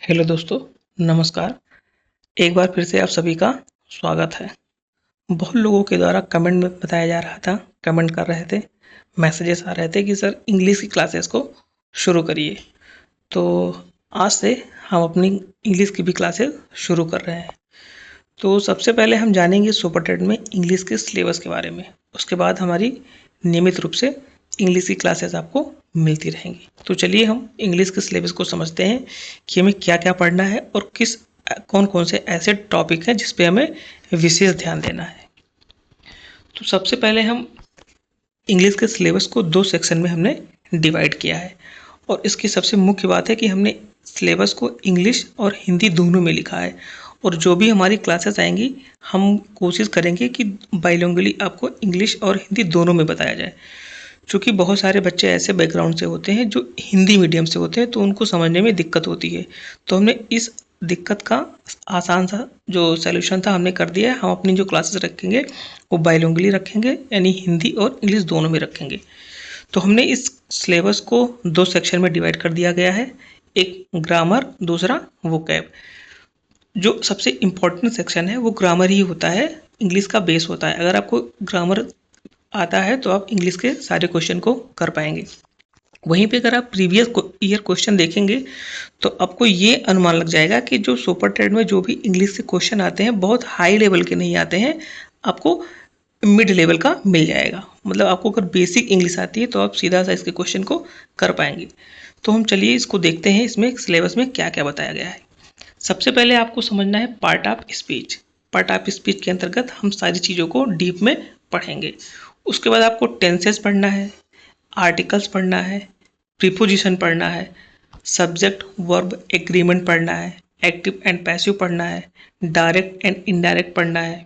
Hello दोस्तों, नमस्कार। एक बार फिर से आप सभी का स्वागत है। बहुत लोगों के द्वारा कमेंट में बताया जा रहा था, कमेंट कर रहे थे, मैसेजेस आ रहे थे कि सर इंग्लिश की क्लासेस को शुरू करिए। तो आज से हम अपनी इंग्लिश की भी क्लासेस शुरू कर रहे हैं। तो सबसे पहले हम जानेंगे सुपर टेट में इंग्लिश के सिलेबस के बारे में। उसके बाद हमारी नियमित रूप से इंग्लिश की क्लासेस आपको मिलती रहेंगी। तो चलिए हम इंग्लिश के सिलेबस को समझते हैं कि हमें क्या क्या पढ़ना है और कौन कौन से ऐसे टॉपिक हैं जिस पे हमें विशेष ध्यान देना है। तो सबसे पहले हम इंग्लिश के सिलेबस को दो सेक्शन में हमने डिवाइड किया है। और इसकी सबसे मुख्य बात है कि हमने सिलेबस को इंग्लिश और हिंदी दोनों में लिखा है। और जो भी हमारी क्लासेस आएंगी, हम कोशिश करेंगे कि बाइलिंगुअली आपको इंग्लिश और हिंदी दोनों में बताया जाए। चूँकि बहुत सारे बच्चे ऐसे बैकग्राउंड से होते हैं जो हिंदी मीडियम से होते हैं, तो उनको समझने में दिक्कत होती है। तो हमने इस दिक्कत का आसान सा जो सॉल्यूशन था हमने कर दिया है। हम अपनी जो क्लासेस रखेंगे वो बाइलिंगुअली रखेंगे, यानी हिंदी और इंग्लिश दोनों में रखेंगे। तो हमने इस सिलेबस को दो सेक्शन में डिवाइड कर दिया गया है, एक ग्रामर, दूसरा वोकैब। जो सबसे इम्पोर्टेंट सेक्शन है वो ग्रामर ही होता है, इंग्लिश का बेस होता है। अगर आपको ग्रामर आता है तो आप इंग्लिश के सारे क्वेश्चन को कर पाएंगे। वहीं पे अगर आप प्रीवियस ईयर क्वेश्चन देखेंगे तो आपको ये अनुमान लग जाएगा कि जो सुपर टेट में जो भी इंग्लिश से क्वेश्चन आते हैं बहुत हाई लेवल के नहीं आते हैं, आपको मिड लेवल का मिल जाएगा। मतलब आपको अगर बेसिक इंग्लिश आती है तो आप सीधा सा इसके क्वेश्चन को कर पाएंगे। तो हम चलिए इसको देखते हैं, इसमें सिलेबस में क्या क्या बताया गया है। सबसे पहले आपको समझना है part of speech. Part of speech के अंतर्गत हम सारी चीज़ों को डीप में पढ़ेंगे। उसके बाद आपको टेंसेस पढ़ना है, आर्टिकल्स पढ़ना है, प्रीपोजिशन पढ़ना है, सब्जेक्ट वर्ब एग्रीमेंट पढ़ना है, एक्टिव एंड पैसिव पढ़ना है, डायरेक्ट एंड इनडायरेक्ट पढ़ना है।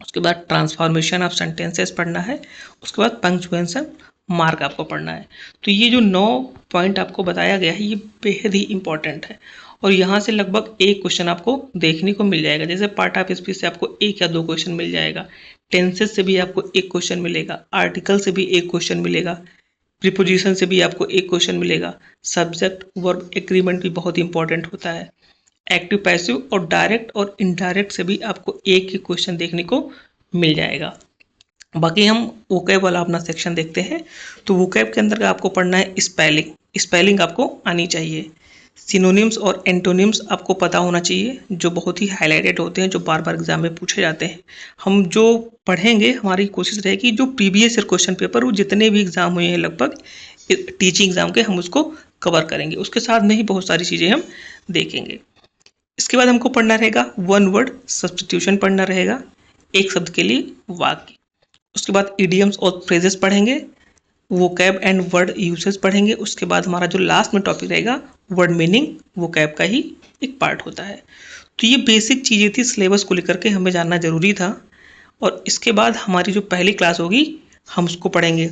उसके बाद ट्रांसफॉर्मेशन ऑफ सेंटेंसेस पढ़ना है। उसके बाद पंक्चुएशन मार्क आपको पढ़ना है। तो ये जो 9 पॉइंट आपको बताया गया है ये बेहद ही इंपॉर्टेंट है। और यहाँ से लगभग एक क्वेश्चन आपको देखने को मिल जाएगा। जैसे पार्ट ऑफ स्पीच से आपको एक या दो क्वेश्चन मिल जाएगा, टेंसेस से भी आपको एक क्वेश्चन मिलेगा, आर्टिकल से भी एक क्वेश्चन मिलेगा, प्रीपोजिशन से भी आपको एक क्वेश्चन मिलेगा, सब्जेक्ट वर्ब एग्रीमेंट भी बहुत इंपॉर्टेंट होता है, एक्टिव पैसिव और डायरेक्ट और इनडायरेक्ट से भी आपको एक ही क्वेश्चन देखने को मिल जाएगा। बाकी हम वोकैब वाला अपना सेक्शन देखते हैं। तो वोकैब के अंदर आपको पढ़ना है स्पेलिंग। स्पेलिंग आपको आनी चाहिए। सिनोनिम्स और एंटोनिम्स आपको पता होना चाहिए, जो बहुत ही हाईलाइटेड होते हैं, जो बार बार एग्जाम में पूछे जाते हैं। हम जो पढ़ेंगे, हमारी कोशिश रहेगी जो प्रीवियस ईयर क्वेश्चन पेपर वो जितने भी एग्जाम हुए हैं लगभग टीचिंग एग्जाम के, हम उसको कवर करेंगे। उसके साथ में ही बहुत सारी चीज़ें हम देखेंगे। इसके बाद हमको पढ़ना रहेगा वन वर्ड सब्स्टिट्यूशन पढ़ना रहेगा, एक शब्द के लिए वाक्य। उसके बाद इडियम्स और फ्रेजेस पढ़ेंगे, वोकैब एंड वर्ड यूसेज पढ़ेंगे। उसके बाद हमारा जो लास्ट में टॉपिक रहेगा वर्ड मीनिंग, वोकैब का ही एक पार्ट होता है। तो ये बेसिक चीज़ें थी, सिलेबस को लेकर के हमें जानना जरूरी था। और इसके बाद हमारी जो पहली क्लास होगी हम उसको पढ़ेंगे।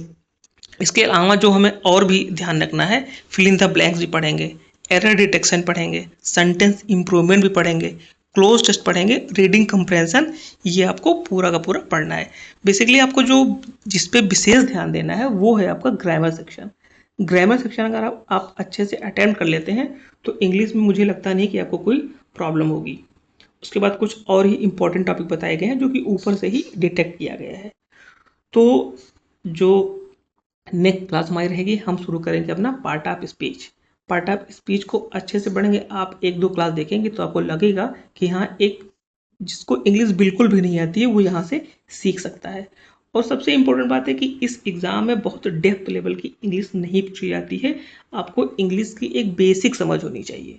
इसके अलावा जो हमें और भी ध्यान रखना है, फिल इन द ब्लैंक्स भी पढ़ेंगे, एरर डिटेक्शन पढ़ेंगे, सेंटेंस इंप्रूवमेंट भी पढ़ेंगे, क्लोज टेस्ट पढ़ेंगे, रीडिंग कंप्रेंशन, ये आपको पूरा का पूरा पढ़ना है। बेसिकली आपको जो जिस पे विशेष ध्यान देना है वो है आपका ग्रामर सेक्शन। ग्रामर सेक्शन अगर आप अच्छे से अटेम्प्ट कर लेते हैं तो इंग्लिश में मुझे लगता नहीं कि आपको कोई प्रॉब्लम होगी। उसके बाद कुछ और ही इंपॉर्टेंट टॉपिक बताए गए हैं जो कि ऊपर से ही डिटेक्ट किया गया है। तो जो नेक्स्ट क्लास हमारी रहेगी, हम शुरू करेंगे अपना part of speech. Part of speech को अच्छे से पढ़ेंगे। आप एक दो क्लास देखेंगे तो आपको लगेगा कि हाँ, एक जिसको इंग्लिश बिल्कुल भी नहीं आती है वो यहाँ से सीख सकता है। और सबसे इम्पोर्टेंट बात है कि इस एग्ज़ाम में बहुत डेप्थ लेवल की इंग्लिश नहीं पूछी जाती है। आपको इंग्लिश की एक बेसिक समझ होनी चाहिए।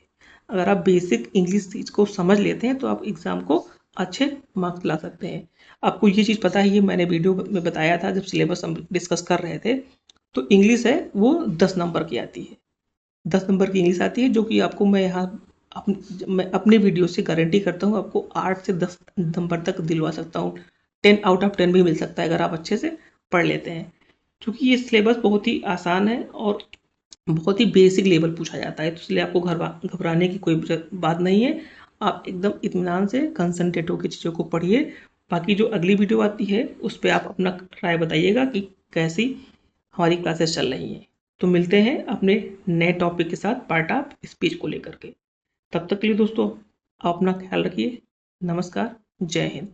अगर आप बेसिक इंग्लिश चीज़ को समझ लेते हैं तो आप एग्ज़ाम को अच्छे मार्क्स ला सकते हैं। आपको ये चीज़ पता है, ये मैंने वीडियो में बताया था जब सिलेबस हम डिस्कस कर रहे थे। तो इंग्लिश है वो 10 नंबर की आती है, 10 नंबर की इंग्लिश आती है, जो कि आपको मैं यहाँ मैं अपने वीडियो से गारंटी करता हूँ आपको 8 से 10 नंबर तक दिलवा सकता हूँ। 10 आउट ऑफ 10 भी मिल सकता है अगर आप अच्छे से पढ़ लेते हैं। क्योंकि ये सिलेबस बहुत ही आसान है और बहुत ही बेसिक लेवल पूछा जाता है, तो इसलिए आपको घबराने की कोई बात नहीं है। आप एकदम इत्मीनान से कंसंट्रेट होकर चीज़ों को पढ़िए। बाकी जो अगली वीडियो आती है उस पर आप अपना राय बताइएगा कि कैसी हमारी क्लासेस चल रही हैं। तो मिलते हैं अपने नए टॉपिक के साथ पार्ट ऑफ स्पीच को लेकर के। तब तक के लिए दोस्तों आप अपना ख्याल रखिए। नमस्कार, जय हिंद।